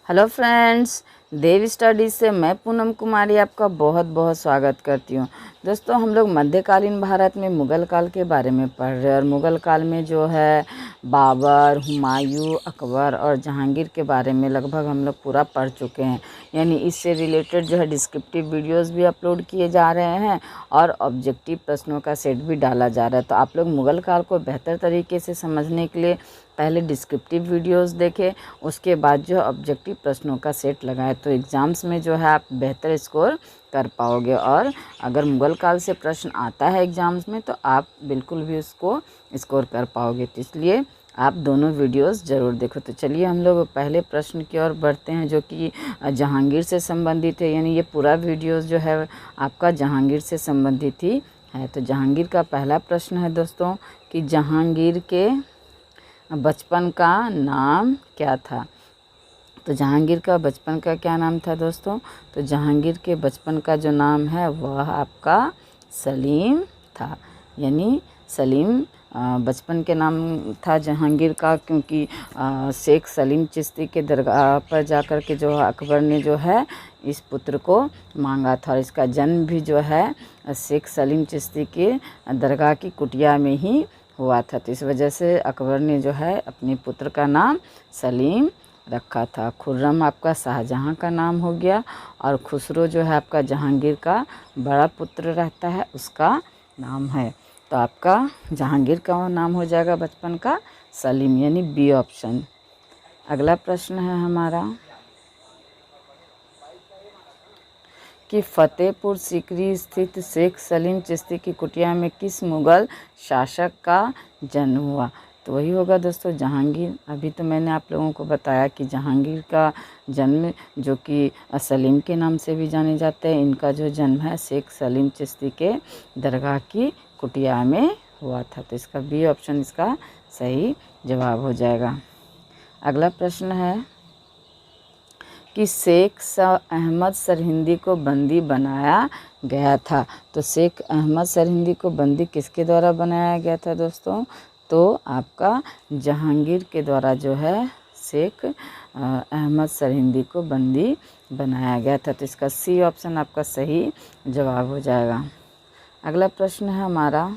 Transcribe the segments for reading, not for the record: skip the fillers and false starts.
Hello friends, देव studies से मैं पूनम कुमारी आपका बहुत बहुत स्वागत करती हूँ। दोस्तों, हम लोग मध्यकालीन भारत में मुग़ल काल के बारे में पढ़ रहे हैं और मुग़ल काल में जो है बाबर, हुमायूं, अकबर और जहांगीर के बारे में लगभग हम लोग पूरा पढ़ चुके हैं। यानी इससे रिलेटेड जो है डिस्क्रिप्टिव वीडियोस भी अपलोड किए जा रहे हैं और ऑब्जेक्टिव प्रश्नों का सेट भी डाला जा रहा है। तो आप लोग मुग़ल काल को बेहतर तरीके से समझने के लिए पहले डिस्क्रिप्टिव वीडियोस देखें, उसके बाद जो ऑब्जेक्टिव प्रश्नों का सेट लगाएं, तो एग्ज़ाम्स में जो है आप बेहतर स्कोर कर पाओगे। और अगर मुग़ल काल से प्रश्न आता है एग्ज़ाम्स में तो आप बिल्कुल भी उसको स्कोर कर पाओगे। तो इसलिए आप दोनों वीडियोस ज़रूर देखो। तो चलिए हम लोग पहले प्रश्न की ओर बढ़ते हैं, जो कि जहांगीर से संबंधित है। यानी ये पूरा वीडियोस जो है आपका जहांगीर से संबंधित ही है। तो जहांगीर का पहला प्रश्न है दोस्तों कि जहांगीर के बचपन का नाम क्या था। तो जहांगीर का बचपन का क्या नाम था दोस्तों? तो जहांगीर के बचपन का जो नाम है वह आपका सलीम था। यानी सलीम बचपन के नाम था जहांगीर का, क्योंकि शेख सलीम चिश्ती के दरगाह पर जाकर के जो अकबर ने जो है इस पुत्र को मांगा था। और इसका जन्म भी जो है शेख सलीम चिश्ती के दरगाह की कुटिया में ही हुआ था। तो इस वजह से अकबर ने जो है अपने पुत्र का नाम सलीम रखा था। खुर्रम आपका शाहजहाँ का नाम हो गया और खुसरो जो है आपका जहांगीर का बड़ा पुत्र रहता है, उसका नाम है। तो आपका जहांगीर का नाम हो जाएगा बचपन का सलीम, यानी बी ऑप्शन। अगला प्रश्न है हमारा कि फतेहपुर सीकरी स्थित शेख सलीम चिश्ती की कुटिया में किस मुग़ल शासक का जन्म हुआ। तो वही होगा दोस्तों जहांगीर। अभी तो मैंने आप लोगों को बताया कि जहांगीर का जन्म, जो कि सलीम के नाम से भी जाने जाते हैं, इनका जो जन्म है शेख सलीम चिश्ती के दरगाह की कुटिया में हुआ था। तो इसका बी ऑप्शन इसका सही जवाब हो जाएगा। अगला प्रश्न है कि शेख अहमद सरहिंदी को बंदी बनाया गया था। तो शेख अहमद सरहिंदी को बंदी किसके द्वारा बनाया गया था दोस्तों? तो आपका जहांगीर के द्वारा जो है शेख अहमद सरहिंदी को बंदी बनाया गया था। तो इसका सी ऑप्शन आपका सही जवाब हो जाएगा। अगला प्रश्न है हमारा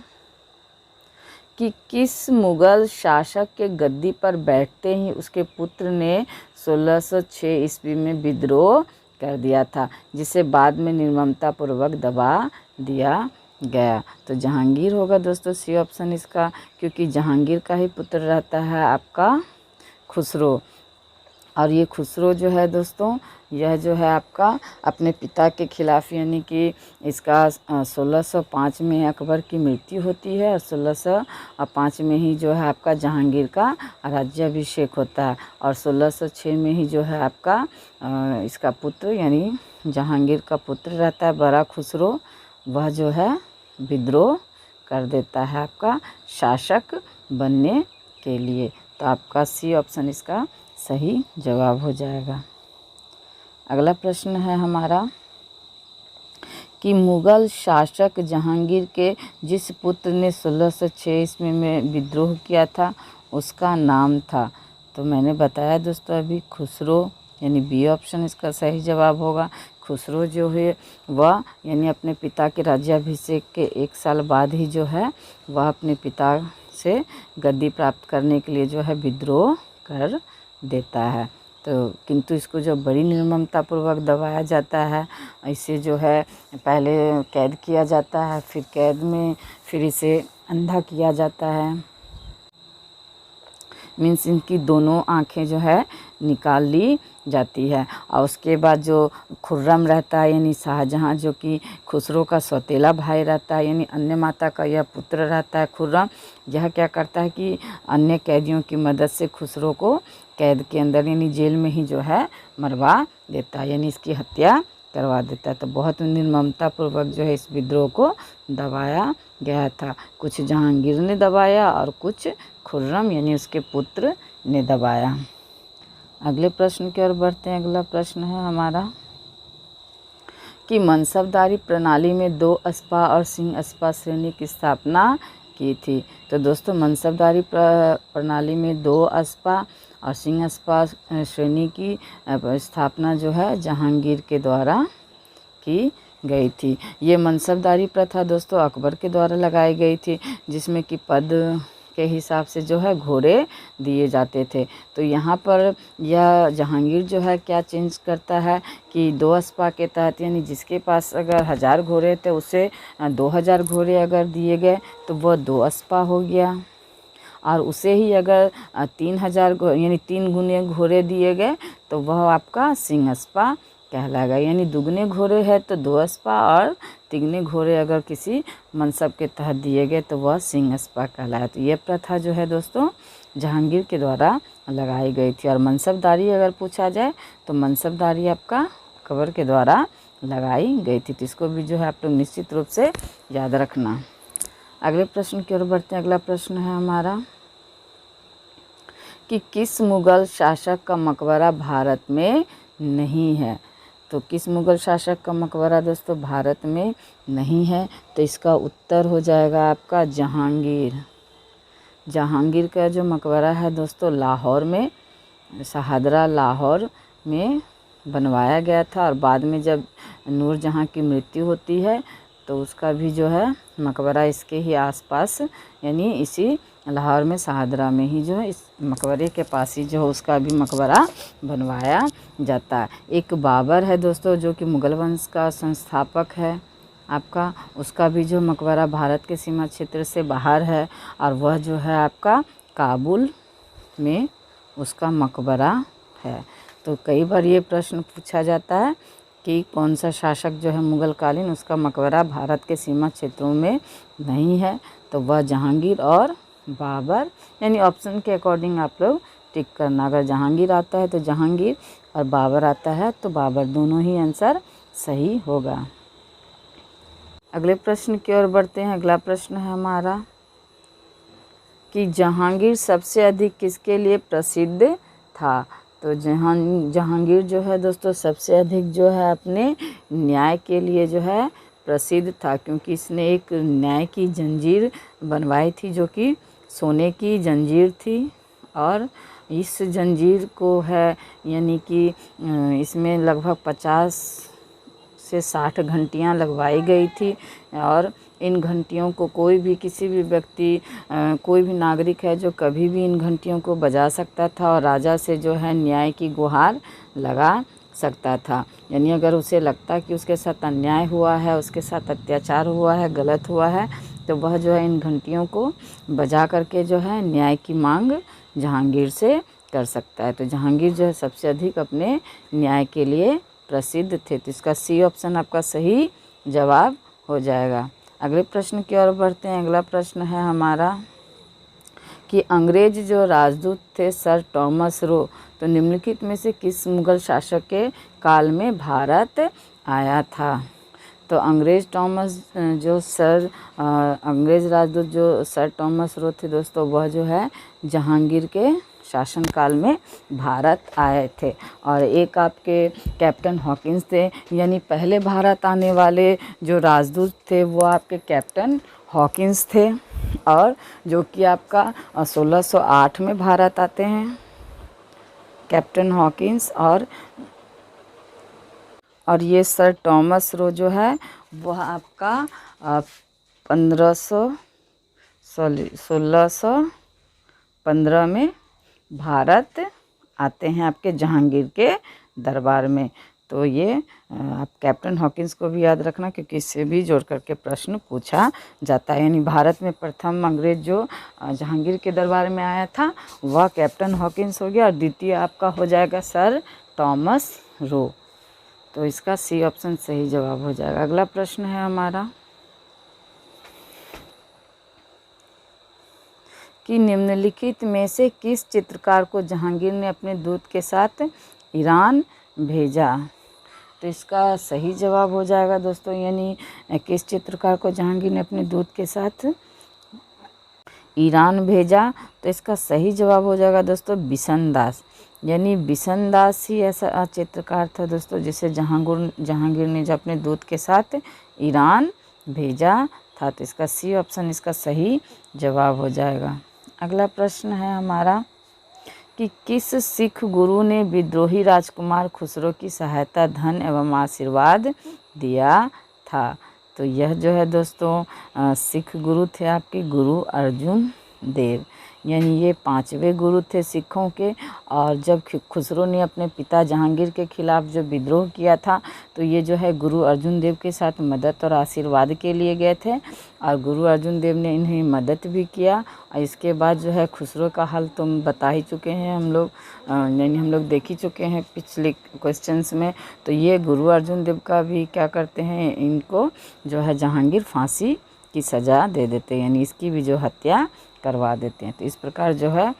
कि किस मुग़ल शासक के गद्दी पर बैठते ही उसके पुत्र ने 1606 ईस्वी में विद्रोह कर दिया था, जिसे बाद में निर्ममतापूर्वक दबा दिया गया। तो जहांगीर होगा दोस्तों सी ऑप्शन इसका, क्योंकि जहांगीर का ही पुत्र रहता है आपका खुसरो। और ये खुसरो जो है दोस्तों, यह जो है आपका अपने पिता के खिलाफ, यानी कि इसका 1605 में अकबर की मृत्यु होती है और 1605 में ही जो है आपका जहांगीर का राज्याभिषेक होता है। और 1606 में ही जो है आपका इसका पुत्र यानी जहांगीर का पुत्र रहता है बड़ा खुसरो, वह जो है विद्रोह कर देता है आपका शासक बनने के लिए। तो आपका सी ऑप्शन इसका सही जवाब हो जाएगा। अगला प्रश्न है हमारा कि मुग़ल शासक जहांगीर के जिस पुत्र ने 1606 ईस्वी में विद्रोह किया था उसका नाम था। तो मैंने बताया दोस्तों अभी खुसरो, यानी बी ऑप्शन इसका सही जवाब होगा। खुसरो जो है वह यानी अपने पिता के राज्याभिषेक के 1 साल बाद ही जो है वह अपने पिता से गद्दी प्राप्त करने के लिए जो है विद्रोह कर देता है। तो किंतु इसको जो बड़ी निर्ममतापूर्वक दबाया जाता है, इसे जो है पहले कैद किया जाता है, फिर कैद में फिर इसे अंधा किया जाता है, मीन्स इनकी दोनों आँखें जो है निकाल ली जाती है। और उसके बाद जो खुर्रम रहता है यानी शाहजहाँ, जो कि खुसरो का सौतेला भाई रहता है, यानी अन्य माता का यह पुत्र रहता है खुर्रम, यह क्या करता है कि अन्य कैदियों की मदद से खुसरो को कैद के अंदर यानी जेल में ही जो है मरवा देता है, यानी इसकी हत्या करवा देता है। तो बहुत निर्ममतापूर्वक जो है इस विद्रोह को दबाया गया था। कुछ जहांगीर ने दबाया और कुछ खुर्रम यानी उसके पुत्र ने दबाया। अगले प्रश्न की ओर बढ़ते हैं। अगला प्रश्न है हमारा कि मनसबदारी प्रणाली में 2 अस्पा और सिंह अस्पा श्रेणी की स्थापना की थी। तो दोस्तों मनसबदारी प्रणाली में 2 अस्पा और सिंह स्पा श्रेणी की स्थापना जो है जहांगीर के द्वारा की गई थी। ये मनसबदारी प्रथा दोस्तों अकबर के द्वारा लगाई गई थी, जिसमें कि पद के हिसाब से जो है घोड़े दिए जाते थे। तो यहाँ पर यह जहांगीर जो है क्या चेंज करता है कि 2 स्पा के तहत, यानी जिसके पास अगर 1000 घोड़े थे उसे 2000 घोड़े अगर दिए गए तो वह 2 स्पा हो गया, और उसे ही अगर 3000 यानी 3 गुने घोड़े दिए गए तो वह आपका सिंह स्पा कहलाएगा। यानी दुगने घोड़े है तो 2 स्पा, और तिगने घोड़े अगर किसी मनसब के तहत दिए गए तो वह सिंह स्पा कहलाए। तो ये प्रथा जो है दोस्तों जहांगीर के द्वारा लगाई गई थी। और मनसबदारी अगर पूछा जाए तो मनसबदारी आपका अकबर के द्वारा लगाई गई थी। तो इसको भी जो है आप लोग निश्चित रूप से याद रखना। अगले प्रश्न की ओर बढ़ते हैं। अगला प्रश्न है हमारा कि किस मुगल शासक का मकबरा भारत में नहीं है। तो किस मुगल शासक का मकबरा दोस्तों भारत में नहीं है, तो इसका उत्तर हो जाएगा आपका जहांगीर। जहांगीर का जो मकबरा है दोस्तों लाहौर में, शाहदरा लाहौर में बनवाया गया था, और बाद में जब नूरजहाँ की मृत्यु होती है तो उसका भी जो है मकबरा इसके ही आसपास, यानी इसी लाहौर में शाहदरा में ही जो है इस मकबरे के पास ही जो है उसका भी मकबरा बनवाया जाता है। एक बाबर है दोस्तों जो कि मुगल वंश का संस्थापक है आपका, उसका भी जो मकबरा भारत के सीमा क्षेत्र से बाहर है, और वह जो है आपका काबुल में उसका मकबरा है। तो कई बार ये प्रश्न पूछा जाता है कि कौन सा शासक जो है मुग़ल कालीन उसका मकबरा भारत के सीमा क्षेत्रों में नहीं है, तो वह जहांगीर और बाबर, यानी ऑप्शन के अकॉर्डिंग आप लोग टिक करना। अगर जहांगीर आता है तो जहांगीर, और बाबर आता है तो बाबर, दोनों ही आंसर सही होगा। अगले प्रश्न की ओर बढ़ते हैं। अगला प्रश्न है हमारा कि जहांगीर सबसे अधिक किसके लिए प्रसिद्ध था। तो जहांगीर जो है दोस्तों सबसे अधिक जो है अपने न्याय के लिए जो है प्रसिद्ध था, क्योंकि इसने एक न्याय की जंजीर बनवाई थी जो कि सोने की जंजीर थी, और इस जंजीर को है यानी कि इसमें लगभग 50 से 60 घंटियाँ लगवाई गई थी, और इन घंटियों को कोई भी किसी भी व्यक्ति कोई भी नागरिक है जो कभी भी इन घंटियों को बजा सकता था और राजा से जो है न्याय की गुहार लगा सकता था। यानी अगर उसे लगता कि उसके साथ अन्याय हुआ है, उसके साथ अत्याचार हुआ है, गलत हुआ है, तो वह जो है इन घंटियों को बजा करके जो है न्याय की मांग जहांगीर से कर सकता है। तो जहांगीर जो है सबसे अधिक अपने न्याय के लिए प्रसिद्ध थे। तो इसका सी ऑप्शन आपका सही जवाब हो जाएगा। अगले प्रश्न की ओर बढ़ते हैं। अगला प्रश्न है हमारा कि अंग्रेज जो राजदूत थे सर टॉमस रो, तो निम्नलिखित में से किस मुगल शासक के काल में भारत आया था। तो अंग्रेज राजदूत जो सर टॉमस रो थे दोस्तों, वह जो है जहांगीर के शासनकाल में भारत आए थे। और एक आपके कैप्टन हॉकिंस थे, यानी पहले भारत आने वाले जो राजदूत थे वो आपके कैप्टन हॉकिंस थे, और जो कि आपका 1608 में भारत आते हैं कैप्टन हॉकिंस। और ये सर टॉमस रो जो है वह आपका 1615 में भारत आते हैं आपके जहांगीर के दरबार में। तो ये आप कैप्टन हॉकिंस को भी याद रखना, क्योंकि इससे भी जोड़ करके प्रश्न पूछा जाता है। यानी भारत में प्रथम अंग्रेज जो जहांगीर के दरबार में आया था वह कैप्टन हॉकिंस हो गया, और द्वितीय आपका हो जाएगा सर टॉमस रो। तो इसका सी ऑप्शन सही जवाब हो जाएगा। अगला प्रश्न है हमारा कि निम्नलिखित में से किस चित्रकार को जहांगीर ने अपने दूत के साथ ईरान भेजा। तो इसका सही जवाब हो जाएगा दोस्तों, यानी किस चित्रकार को जहांगीर ने अपने दूत के साथ ईरान भेजा। तो इसका सही जवाब हो जाएगा दोस्तों बिशनदास। यानी बिशनदास ही ऐसा चित्रकार था दोस्तों जिसे जहांगीर ने जो अपने दूत के साथ ईरान भेजा था। तो इसका सी ऑप्शन इसका सही जवाब हो जाएगा। अगला प्रश्न है हमारा कि किस सिख गुरु ने विद्रोही राजकुमार खुसरो की सहायता, धन एवं आशीर्वाद दिया था। तो यह जो है दोस्तों सिख गुरु थे आपके गुरु अर्जुन देव, यानी ये 5वें गुरु थे सिखों के। और जब खुसरो ने अपने पिता जहांगीर के खिलाफ जो विद्रोह किया था, तो ये जो है गुरु अर्जुन देव के साथ मदद और आशीर्वाद के लिए गए थे, और गुरु अर्जुन देव ने इन्हें मदद भी किया। और इसके बाद जो है खुसरो का हाल तुम बता ही चुके हैं हम लोग, यानी हम लोग देख ही चुके हैं पिछले क्वेश्चंस में। तो ये गुरु अर्जुन देव का भी क्या करते हैं, इनको जो है जहांगीर फांसी की सज़ा दे देते हैं, यानी इसकी भी जो हत्या करवा देते हैं। तो इस प्रकार जो है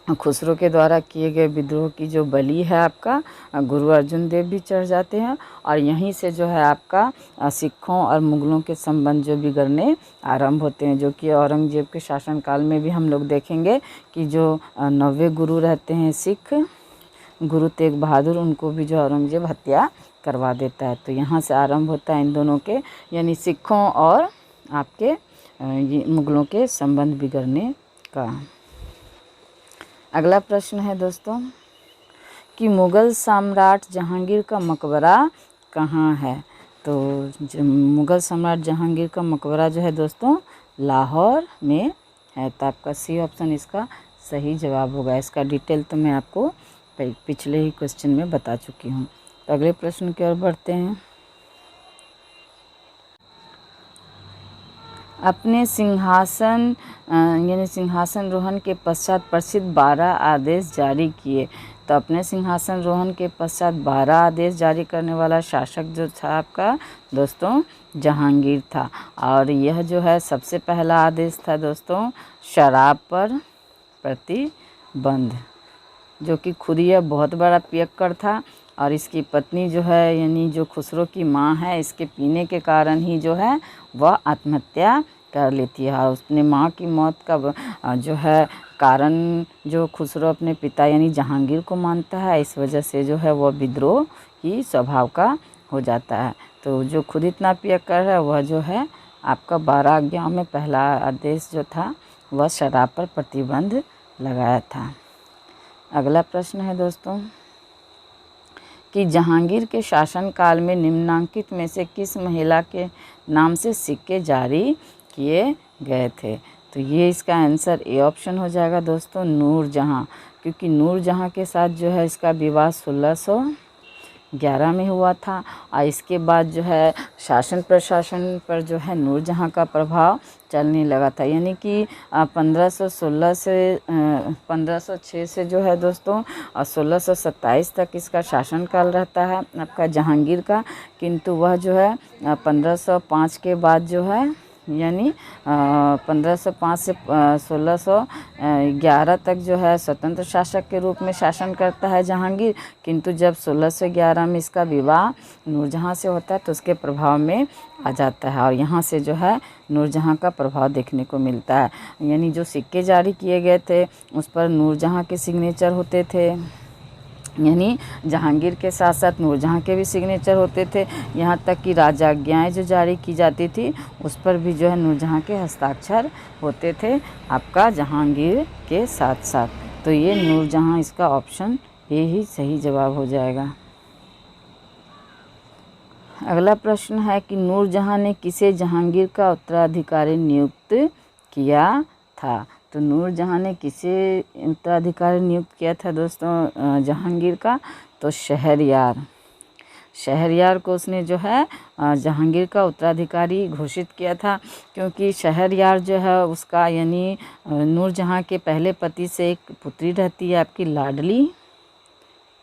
खुसरो के द्वारा किए गए विद्रोह की जो बलि है आपका गुरु अर्जुन देव भी चढ़ जाते हैं। और यहीं से जो है आपका सिखों और मुगलों के संबंध जो बिगड़ने आरंभ होते हैं, जो कि औरंगजेब के शासनकाल में भी हम लोग देखेंगे कि जो 9वें गुरु रहते हैं सिख गुरु तेग बहादुर, उनको भी जो औरंगजेब हत्या करवा देता है। तो यहाँ से आरंभ होता है इन दोनों के, यानी सिखों और आपके ये मुगलों के संबंध बिगड़ने का। अगला प्रश्न है दोस्तों कि मुग़ल सम्राट जहांगीर का मकबरा कहाँ है। तो मुग़ल सम्राट जहांगीर का मकबरा जो है दोस्तों लाहौर में है। तो आपका सी ऑप्शन इसका सही जवाब होगा। इसका डिटेल तो मैं आपको पिछले ही क्वेश्चन में बता चुकी हूँ। तो अगले प्रश्न की ओर बढ़ते हैं। अपने सिंहासन यानी सिंहासन रोहन के पश्चात प्रसिद्ध 12 आदेश जारी किए। तो अपने सिंहासन रोहन के पश्चात 12 आदेश जारी करने वाला शासक जो था आपका दोस्तों जहांगीर था। और यह जो है सबसे पहला आदेश था दोस्तों शराब पर प्रतिबंध, जो कि खुद यह बहुत बड़ा पियक्कड़ था। और इसकी पत्नी जो है यानी जो खुसरो की माँ है, इसके पीने के कारण ही जो है वह आत्महत्या कर लेती है। और उसने माँ की मौत का जो है कारण जो खुसरो अपने पिता यानी जहांगीर को मानता है, इस वजह से जो है वह विद्रोह की स्वभाव का हो जाता है। तो जो खुद इतना पियक्कड़ है वह जो है आपका 12 आज्ञाओं में पहला आदेश जो था वह शराब पर प्रतिबंध लगाया था। अगला प्रश्न है दोस्तों कि जहांगीर के शासनकाल में निम्नांकित में से किस महिला के नाम से सिक्के जारी किए गए थे। तो ये इसका आंसर ए ऑप्शन हो जाएगा दोस्तों नूरजहां, क्योंकि नूरजहां के साथ जो है इसका विवाह 1611 में हुआ था। और इसके बाद जो है शासन प्रशासन पर जो है नूरजहां का प्रभाव चलने लगा था, यानी कि 1516 से 1506 से जो है दोस्तों 1627 तक इसका शासनकाल रहता है आपका जहांगीर का। किंतु वह जो है 1505 के बाद जो है यानी 1505 से 1611 तक जो है स्वतंत्र शासक के रूप में शासन करता है जहांगीर। किंतु जब 1611 में इसका विवाह नूरजहां से होता है तो उसके प्रभाव में आ जाता है, और यहाँ से जो है नूरजहां का प्रभाव देखने को मिलता है। यानी जो सिक्के जारी किए गए थे उस पर नूरजहां के सिग्नेचर होते थे, यानी जहांगीर के साथ साथ नूरजहां के भी सिग्नेचर होते थे। यहाँ तक कि राजाज्ञाएँ जो जारी की जाती थी उस पर भी जो है नूरजहां के हस्ताक्षर होते थे आपका जहांगीर के साथ साथ। तो ये नूरजहां इसका ऑप्शन ए ही सही जवाब हो जाएगा। अगला प्रश्न है कि नूरजहां ने किसे जहांगीर का उत्तराधिकारी नियुक्त किया था। तो नूरजहां ने किसे उत्तराधिकारी नियुक्त किया था दोस्तों जहांगीर का, तो शहरयार को उसने जो है जहांगीर का उत्तराधिकारी घोषित किया था। क्योंकि शहरयार जो है उसका यानी नूरजहां के पहले पति से एक पुत्री रहती है आपकी लाडली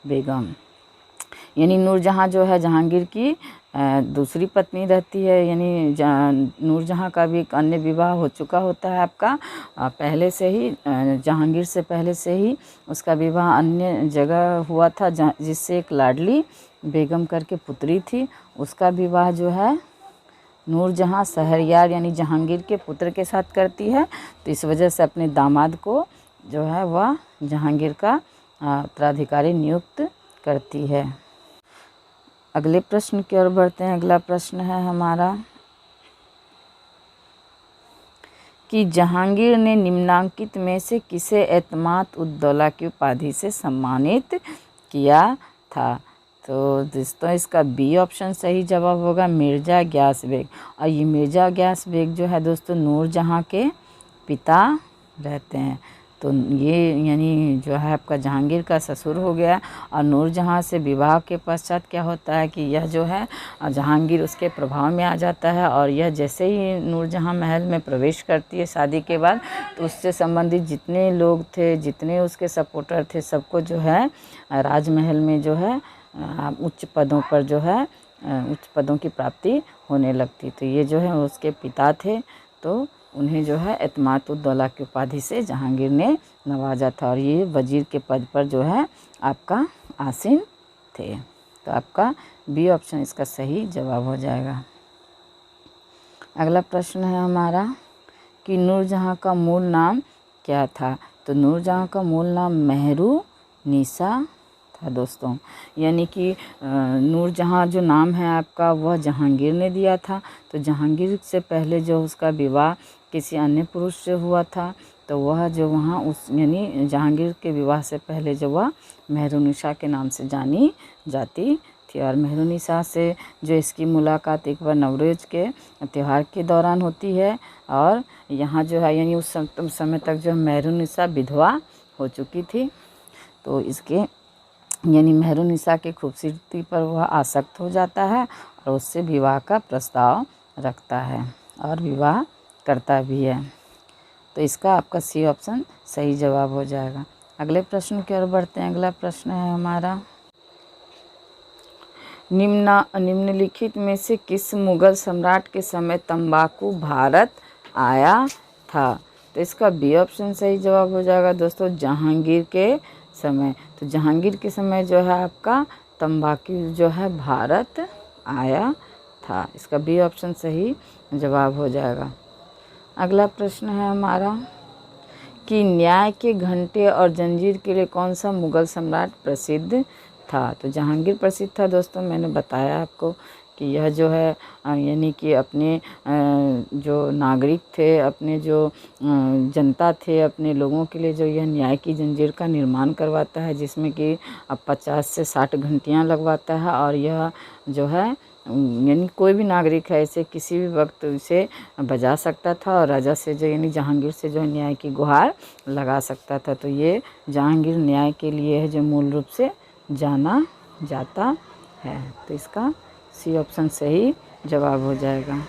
बेगम, यानी नूरजहां जो है जहांगीर की दूसरी पत्नी रहती है। यानी नूरजहां का भी एक अन्य विवाह हो चुका होता है आपका पहले से ही, जहांगीर से पहले से ही उसका विवाह अन्य जगह हुआ था जिससे एक लाडली बेगम करके पुत्री थी। उसका विवाह जो है नूरजहां शहरयार यानी जहांगीर के पुत्र के साथ करती है। तो इस वजह से अपने दामाद को जो है वह जहांगीर का उत्तराधिकारी नियुक्त करती है। अगले प्रश्न की ओर बढ़ते हैं। अगला प्रश्न है हमारा कि जहांगीर ने निम्नांकित में से किसे एतमाद-उद-दौला की उपाधि से सम्मानित किया था। तो दोस्तों इसका बी ऑप्शन सही जवाब होगा, मिर्ज़ा गियास बेग। और ये मिर्ज़ा गियास बेग जो है दोस्तों नूरजहाँ के पिता रहते हैं। तो ये यानी जो है आपका जहांगीर का ससुर हो गया। और नूरजहाँ से विवाह के पश्चात क्या होता है कि यह जो है जहांगीर उसके प्रभाव में आ जाता है। और यह जैसे ही नूरजहाँ महल में प्रवेश करती है शादी के बाद, तो उससे संबंधित जितने लोग थे, जितने उसके सपोर्टर थे, सबको जो है राजमहल में जो है उच्च पदों पर जो है उच्च पदों की प्राप्ति होने लगती। तो ये जो है उसके पिता थे, तो उन्हें जो है एतमाद-उद-दौला की उपाधि से जहांगीर ने नवाजा था। और ये वजीर के पद पर जो है आपका आसीन थे। तो आपका बी ऑप्शन इसका सही जवाब हो जाएगा। अगला प्रश्न है हमारा कि नूरजहाँ का मूल नाम क्या था। तो नूरजहाँ का मूल नाम मेहरुन्निसा था दोस्तों। यानी कि नूरजहाँ जो नाम है आपका वह जहांगीर ने दिया था। तो जहांगीर से पहले जो उसका विवाह किसी अन्य पुरुष से हुआ था, तो वह जो वहाँ उस यानी जहांगीर के विवाह से पहले जो वह मेहरुन्निसा के नाम से जानी जाती थी। और मेहरुन्निसा से जो इसकी मुलाकात एक बार नवरोज़ के त्यौहार के दौरान होती है। और यहाँ जो है यानी उस समय तक जो मेहरुन्निसा विधवा हो चुकी थी। तो इसके यानी मेहरुन्निसा की खूबसूरती पर वह आसक्त हो जाता है और उससे विवाह का प्रस्ताव रखता है और विवाह करता भी है। तो इसका आपका सी ऑप्शन सही जवाब हो जाएगा। अगले प्रश्न की ओर बढ़ते हैं। अगला प्रश्न है हमारा निम्नलिखित में से किस मुग़ल सम्राट के समय तंबाकू भारत आया था। तो इसका बी ऑप्शन सही जवाब हो जाएगा दोस्तों, जहांगीर के समय। तो जहांगीर के समय जो है आपका तंबाकू जो है भारत आया था। इसका बी ऑप्शन सही जवाब हो जाएगा। अगला प्रश्न है हमारा कि न्याय के घंटे और जंजीर के लिए कौन सा मुग़ल सम्राट प्रसिद्ध था। तो जहांगीर प्रसिद्ध था दोस्तों। मैंने बताया आपको कि यह जो है यानी कि अपने जो नागरिक थे, अपने जो जनता थे, अपने लोगों के लिए जो यह न्याय की जंजीर का निर्माण करवाता है, जिसमें कि 50 से 60 घंटियाँ लगवाता है। और यह जो है यानी कोई भी नागरिक है इसे किसी भी वक्त इसे बजा सकता था और राजा से जो यानी जहांगीर से जो न्याय की गुहार लगा सकता था। तो ये जहांगीर न्याय के लिए है जो मूल रूप से जाना जाता है। तो इसका सी ऑप्शन सही जवाब हो जाएगा।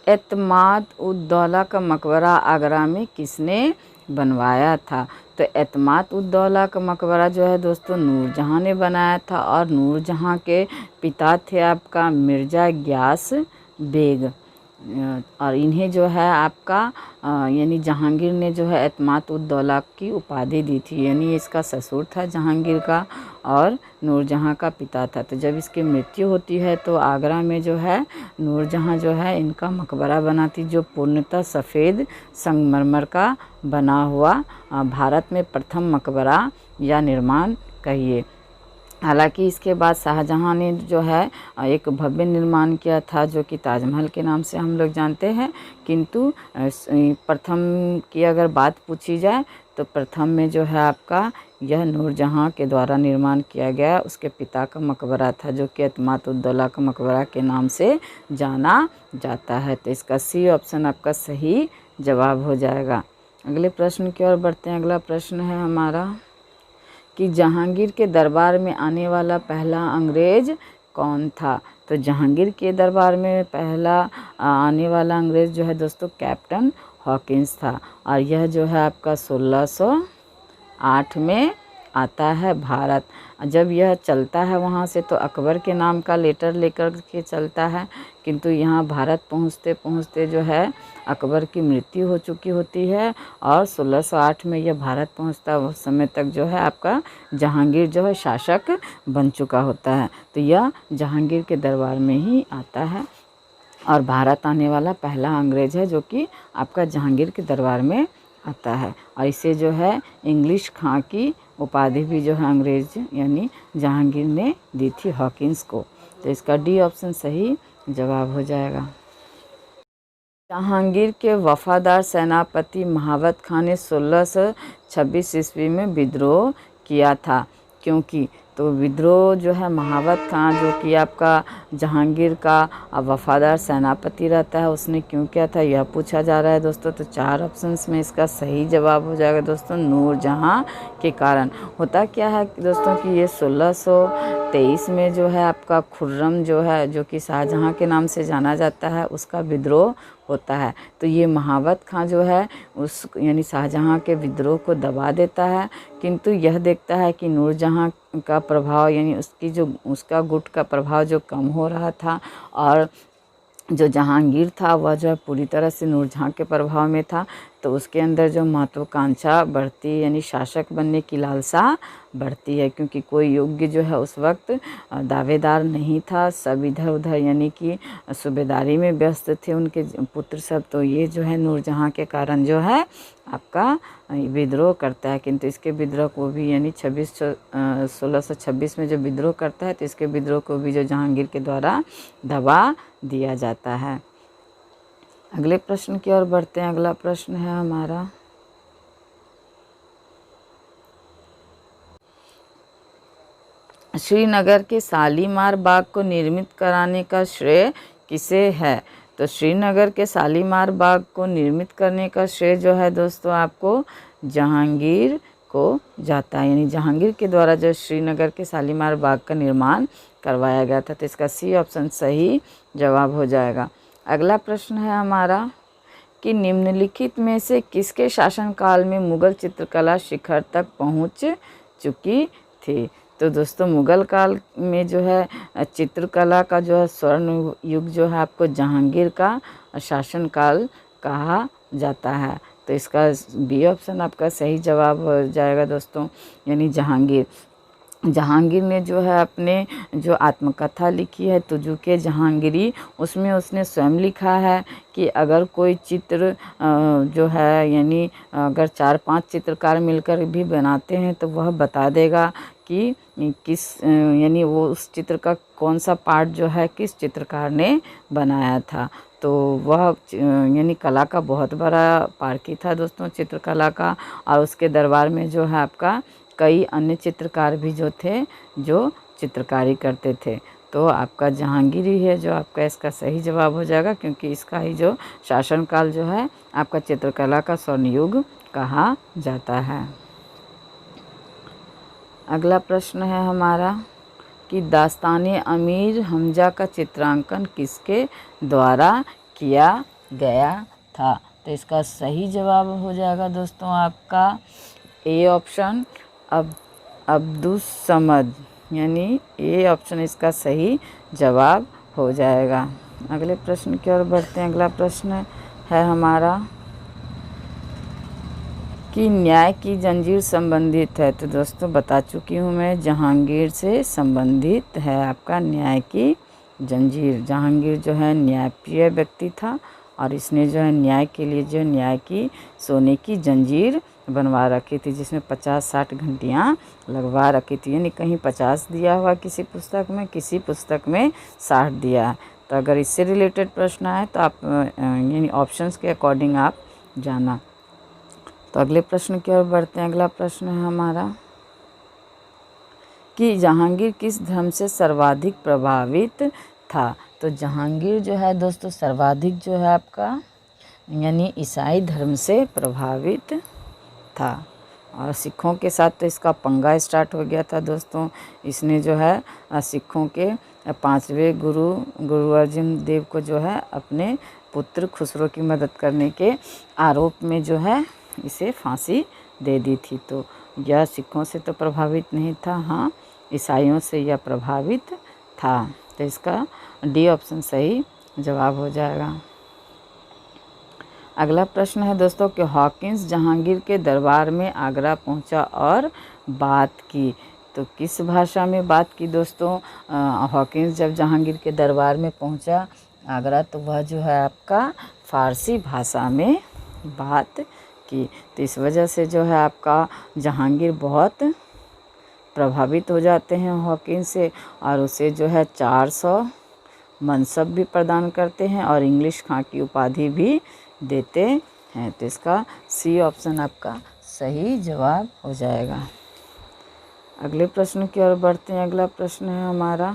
एतमाद-उद-दौला का मकबरा आगरा में किसने बनवाया था। तो एतमाद-उद-दौला का मकबरा जो है दोस्तों नूरजहाँ ने बनाया था। और नूरजहाँ के पिता थे आपका मिर्ज़ा गियास बेग। और इन्हें जो है आपका यानी जहांगीर ने जो है एतमाद-उद-दौला की उपाधि दी थी। यानी इसका ससुर था जहांगीर का और नूरजहाँ का पिता था। तो जब इसकी मृत्यु होती है तो आगरा में जो है नूरजहाँ जो है इनका मकबरा बनाती, जो पूर्णतः सफ़ेद संगमरमर का बना हुआ भारत में प्रथम मकबरा या निर्माण कहिए। हालांकि इसके बाद शाहजहाँ ने जो है एक भव्य निर्माण किया था जो कि ताजमहल के नाम से हम लोग जानते हैं। किंतु प्रथम की अगर बात पूछी जाए तो प्रथम में जो है आपका यह नूरजहाँ के द्वारा निर्माण किया गया उसके पिता का मकबरा था, जो कि एतमाद-उद-दौला का मकबरा के नाम से जाना जाता है। तो इसका सी ऑप्शन आपका सही जवाब हो जाएगा। अगले प्रश्न की ओर बढ़ते हैं। अगला प्रश्न है हमारा कि जहांगीर के दरबार में आने वाला पहला अंग्रेज़ कौन था। तो जहांगीर के दरबार में पहला आने वाला अंग्रेज़ जो है दोस्तों कैप्टन हॉकिंस था। और यह जो है आपका 1608 में आता है भारत। जब यह चलता है वहाँ से तो अकबर के नाम का लेटर लेकर के चलता है, किंतु यहाँ भारत पहुँचते पहुँचते जो है अकबर की मृत्यु हो चुकी होती है। और 1608 में यह भारत पहुँचता है। उस समय तक जो है आपका जहांगीर जो है शासक बन चुका होता है। तो यह जहांगीर के दरबार में ही आता है और भारत आने वाला पहला अंग्रेज़ है जो कि आपका जहांगीर के दरबार में आता है। और इसे जो है इंग्लिश खां की उपाधि भी जो है अंग्रेज़ यानी जहांगीर ने दी थी हॉकिंस को। तो इसका डी ऑप्शन सही जवाब हो जाएगा। जहांगीर के वफादार सेनापति महावत खान ने 1626 ईस्वी में विद्रोह किया था, क्योंकि तो विद्रोह जो है महावत खान जो कि आपका जहांगीर का वफादार सेनापति रहता है, उसने क्यों किया था यह पूछा जा रहा है दोस्तों। तो 4 ऑप्शंस में इसका सही जवाब हो जाएगा दोस्तों, नूरजहां के कारण। होता क्या है दोस्तों कि ये 1623 में जो है आपका खुर्रम जो है, जो कि शाहजहां के नाम से जाना जाता है, उसका विद्रोह होता है। तो ये महावत खां जो है उस यानी शाहजहां के विद्रोह को दबा देता है, किंतु यह देखता है कि नूरजहां का प्रभाव यानी उसका गुट का प्रभाव जो कम हो रहा था, और जो जहांगीर था वह जो है पूरी तरह से नूरजहां के प्रभाव में था, तो उसके अंदर जो महत्वाकांक्षा बढ़ती यानी शासक बनने की लालसा बढ़ती है, क्योंकि कोई योग्य जो है उस वक्त दावेदार नहीं था, सब इधर उधर यानी कि सूबेदारी में व्यस्त थे उनके पुत्र सब। तो ये जो है नूरजहां के कारण जो है आपका विद्रोह करता है, किंतु इसके विद्रोह को भी यानी 1626 में जो विद्रोह करता है, तो इसके विद्रोह को भी जो जहांगीर के द्वारा दबा दिया जाता है। अगले प्रश्न की ओर बढ़ते हैं। अगला प्रश्न है हमारा, श्रीनगर के शालीमार बाग को निर्मित कराने का श्रेय किसे है? तो श्रीनगर के शालीमार बाग को निर्मित करने का श्रेय जो है दोस्तों आपको जहांगीर को जाता है, यानी जहांगीर के द्वारा जो श्रीनगर के शालीमार बाग का निर्माण करवाया गया था। तो इसका सी ऑप्शन सही जवाब हो जाएगा। अगला प्रश्न है हमारा कि निम्नलिखित में से किसके शासनकाल में मुगल चित्रकला शिखर तक पहुंच चुकी थी? तो दोस्तों मुगल काल में जो है चित्रकला का जो है स्वर्ण युग जो है आपको जहांगीर का शासनकाल कहा जाता है। तो इसका बी ऑप्शन आपका सही जवाब हो जाएगा दोस्तों, यानी जहांगीर ने जो है अपने जो आत्मकथा लिखी है तुजुके जहांगीरी, उसमें उसने स्वयं लिखा है कि अगर कोई चित्र जो है यानी अगर 4-5 चित्रकार मिलकर भी बनाते हैं तो वह बता देगा कि किस यानी वो उस चित्र का कौन सा पार्ट जो है किस चित्रकार ने बनाया था। तो वह यानी कला का बहुत बड़ा पारखी था दोस्तों चित्रकला का, और उसके दरबार में जो है आपका कई अन्य चित्रकार भी जो थे जो चित्रकारी करते थे। तो आपका जहांगीर ही है जो आपका इसका सही जवाब हो जाएगा, क्योंकि इसका ही जो शासनकाल जो है आपका चित्रकला का स्वर्ण युग कहा जाता है। अगला प्रश्न है हमारा कि दास्ताने अमीर हमजा का चित्रांकन किसके द्वारा किया गया था? तो इसका सही जवाब हो जाएगा दोस्तों आपका ए ऑप्शन अब्दुस समद, यानी ए ऑप्शन इसका सही जवाब हो जाएगा। अगले प्रश्न की ओर बढ़ते हैं। अगला प्रश्न है हमारा कि न्याय की जंजीर संबंधित है। तो दोस्तों बता चुकी हूँ मैं, जहांगीर से संबंधित है आपका न्याय की जंजीर। जहांगीर जो है न्यायप्रिय व्यक्ति था, और इसने जो है न्याय के लिए जो न्याय की सोने की जंजीर बनवा रखी थी, जिसमें 50-60 घंटियाँ लगवा रखी थी, यानी कहीं 50 दिया हुआ किसी पुस्तक में, किसी पुस्तक में 60 दिया है। तो अगर इससे रिलेटेड प्रश्न आए तो आप यानी ऑप्शंस के अकॉर्डिंग आप जाना। तो अगले प्रश्न की ओर बढ़ते हैं। अगला प्रश्न है हमारा कि जहांगीर किस धर्म से सर्वाधिक प्रभावित था? तो जहांगीर जो है दोस्तों सर्वाधिक जो है आपका यानी ईसाई धर्म से प्रभावित था, और सिखों के साथ तो इसका पंगा स्टार्ट हो गया था दोस्तों। इसने जो है सिखों के 5वें गुरु अर्जुन देव को जो है अपने पुत्र खुसरो की मदद करने के आरोप में जो है इसे फांसी दे दी थी। तो यह सिखों से तो प्रभावित नहीं था, हाँ ईसाइयों से यह प्रभावित था। तो इसका डी ऑप्शन सही जवाब हो जाएगा। अगला प्रश्न है दोस्तों कि हॉकिंस जहांगीर के दरबार में आगरा पहुंचा और बात की। तो किस भाषा में बात की दोस्तों? हॉकिंस जब जहांगीर के दरबार में पहुंचा आगरा, तो वह जो है आपका फ़ारसी भाषा में बात की। तो इस वजह से जो है आपका जहांगीर बहुत प्रभावित हो जाते हैं हॉकिंस से, और उसे जो है 400 मनसब भी प्रदान करते हैं और इंग्लिश खां की उपाधि भी देते हैं। तो इसका सी ऑप्शन आपका सही जवाब हो जाएगा। अगले प्रश्न की ओर बढ़ते हैं। अगला प्रश्न है हमारा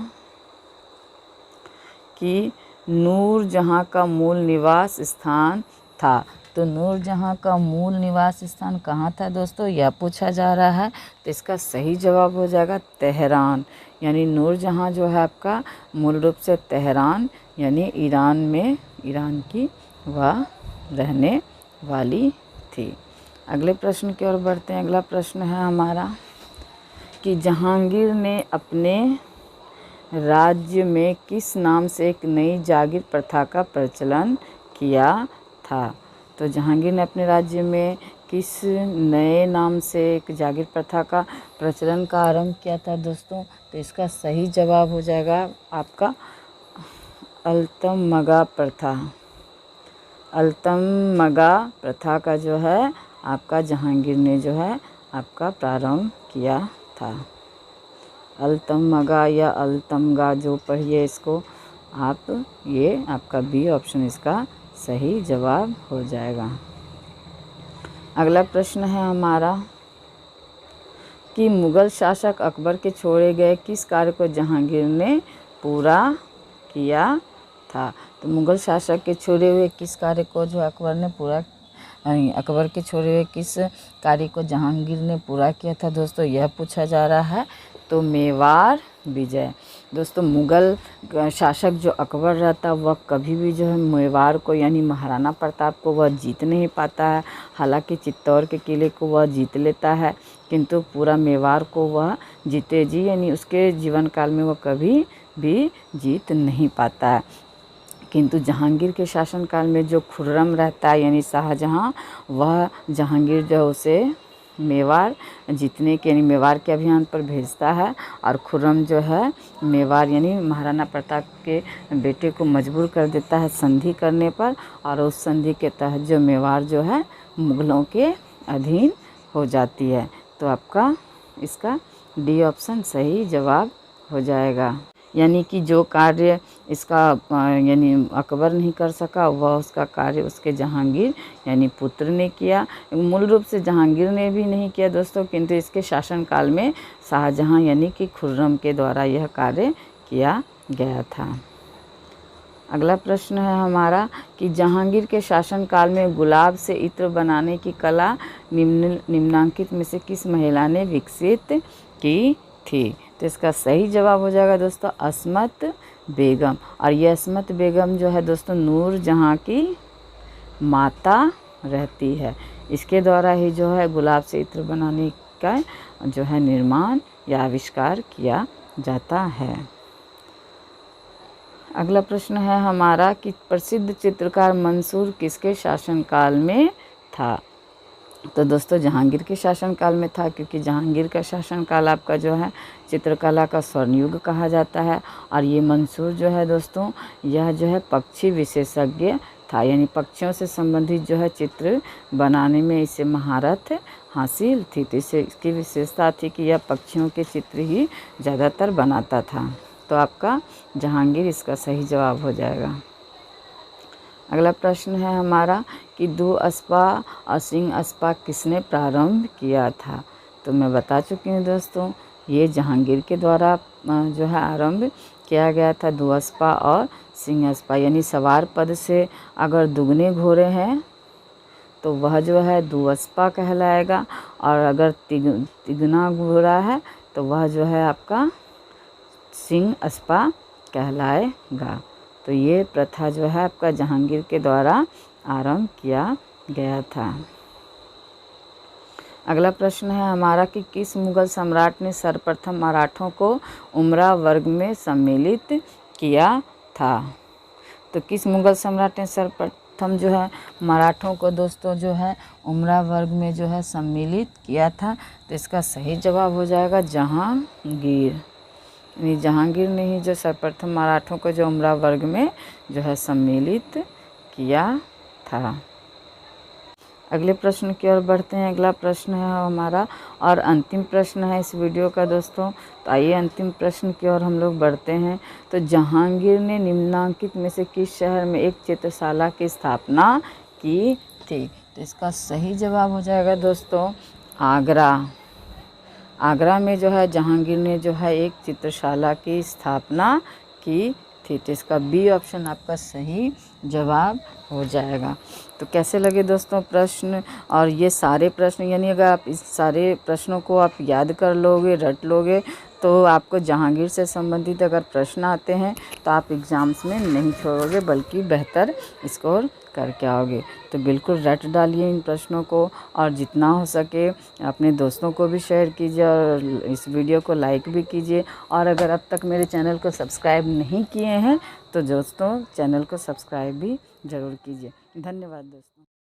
कि नूरजहाँ का मूल निवास स्थान था। तो नूरजहाँ का मूल निवास स्थान कहाँ था दोस्तों, यह पूछा जा रहा है। तो इसका सही जवाब हो जाएगा तेहरान। यानी नूरजहाँ जो है आपका मूल रूप से तेहरान यानी ईरान में, ईरान की वह रहने वाली थी। अगले प्रश्न की ओर बढ़ते हैं। अगला प्रश्न है हमारा कि जहांगीर ने अपने राज्य में किस नाम से एक नई जागीर प्रथा का प्रचलन किया था। तो जहांगीर ने अपने राज्य में किस नए नाम से एक जागीर प्रथा का प्रचलन का आरंभ किया था दोस्तों। तो इसका सही जवाब हो जाएगा आपका अल्तमगा प्रथा। अल्तमगा प्रथा का जो है आपका जहांगीर ने जो है आपका प्रारंभ किया था। अल्तमगा या अल्तमगा जो पढ़िए इसको आप, ये आपका बी ऑप्शन इसका सही जवाब हो जाएगा। अगला प्रश्न है हमारा कि मुग़ल शासक अकबर के छोड़े गए किस कार्य को जहांगीर ने पूरा किया था। तो मुग़ल शासक के छोड़े हुए किस कार्य को जो अकबर ने पूरा, अकबर के छोड़े हुए किस कार्य को जहांगीर ने पूरा किया था दोस्तों, यह पूछा जा रहा है। तो मेवाड़ विजय। दोस्तों मुग़ल शासक जो अकबर रहता वह कभी भी जो है मेवाड़ को यानी महाराणा प्रताप को वह जीत नहीं पाता है। हालांकि चित्तौड़ के किले को वह जीत लेता है किंतु पूरा मेवाड़ को वह जीते जी यानी उसके जीवन काल में वह कभी भी जीत नहीं पाता है। किंतु जहांगीर के शासनकाल में जो खुर्रम रहता है यानी शाहजहाँ, वह जहांगीर जो उसे मेवाड़ जीतने के यानी मेवाड़ के अभियान पर भेजता है और खुर्रम जो है मेवाड़ यानी महाराणा प्रताप के बेटे को मजबूर कर देता है संधि करने पर, और उस संधि के तहत जो मेवाड़ जो है मुग़लों के अधीन हो जाती है। तो आपका इसका डी ऑप्शन सही जवाब हो जाएगा। यानी कि जो कार्य इसका यानी अकबर नहीं कर सका वह उसका कार्य उसके जहांगीर यानी पुत्र ने किया। मूल रूप से जहांगीर ने भी नहीं किया दोस्तों, किंतु इसके शासनकाल में शाहजहाँ यानी कि खुर्रम के द्वारा यह कार्य किया गया था। अगला प्रश्न है हमारा कि जहांगीर के शासनकाल में गुलाब से इत्र बनाने की कला निम्नांकित में से किस महिला ने विकसित की थी। तो इसका सही जवाब हो जाएगा दोस्तों अस्मत बेगम। और ये अस्मत बेगम जो है दोस्तों नूरजहाँ की माता रहती है। इसके द्वारा ही जो है गुलाब से इत्र बनाने का जो है निर्माण या आविष्कार किया जाता है। अगला प्रश्न है हमारा कि प्रसिद्ध चित्रकार मंसूर किसके शासनकाल में था। तो दोस्तों जहांगीर के शासनकाल में था, क्योंकि जहांगीर का शासनकाल आपका जो है चित्रकला का स्वर्ण युग कहा जाता है। और ये मंसूर जो है दोस्तों यह जो है पक्षी विशेषज्ञ था, यानी पक्षियों से संबंधित जो है चित्र बनाने में इसे महारत हासिल थी। तो इसे इसकी विशेषता थी कि यह पक्षियों के चित्र ही ज़्यादातर बनाता था। तो आपका जहांगीर इसका सही जवाब हो जाएगा। अगला प्रश्न है हमारा कि दुअस्पा और सिंह अस्पा किसने प्रारंभ किया था। तो मैं बता चुकी हूँ दोस्तों ये जहांगीर के द्वारा जो है आरंभ किया गया था दुअस्पा और सिंह अस्पा। यानी सवार पद से अगर दुगने घोड़े हैं तो वह जो है दुअस्पा कहलाएगा, और अगर तिगना घोड़ा है तो वह जो है आपका सिंह अस्पा कहलाएगा। तो ये प्रथा जो है आपका जहांगीर के द्वारा आरंभ किया गया था। अगला प्रश्न है हमारा कि किस मुग़ल सम्राट ने सर्वप्रथम मराठों को उमरा वर्ग में सम्मिलित किया था। तो किस मुग़ल सम्राट ने सर्वप्रथम जो है मराठों को दोस्तों जो है उमरा वर्ग में जो है सम्मिलित किया था। तो इसका सही जवाब हो जाएगा जहांगीर। यानी जहांगीर ने ही जो सर्वप्रथम मराठों को जो उमरा वर्ग में जो है सम्मिलित किया था। अगले प्रश्न की ओर बढ़ते हैं। अगला प्रश्न है हमारा और अंतिम प्रश्न है इस वीडियो का दोस्तों। तो आइए अंतिम प्रश्न की ओर हम लोग बढ़ते हैं। तो जहांगीर ने निम्नांकित में से किस शहर में एक चित्रशाला की स्थापना की थी? तो इसका सही जवाब हो जाएगा दोस्तों आगरा। आगरा में जो है जहांगीर ने जो है एक चित्रशाला की स्थापना की थी। तो इसका बी ऑप्शन आपका सही जवाब हो जाएगा। तो कैसे लगे दोस्तों प्रश्न? और ये सारे प्रश्न यानी अगर आप इस सारे प्रश्नों को आप याद कर लोगे, रट लोगे, तो आपको जहांगीर से संबंधित अगर प्रश्न आते हैं तो आप एग्ज़ाम्स में नहीं छोड़ोगे बल्कि बेहतर स्कोर करके आओगे। तो बिल्कुल रट डालिए इन प्रश्नों को और जितना हो सके अपने दोस्तों को भी शेयर कीजिए और इस वीडियो को लाइक भी कीजिए। और अगर अब तक मेरे चैनल को सब्सक्राइब नहीं किए हैं तो दोस्तों चैनल को सब्सक्राइब भी ज़रूर कीजिए। धन्यवाद दोस्तों।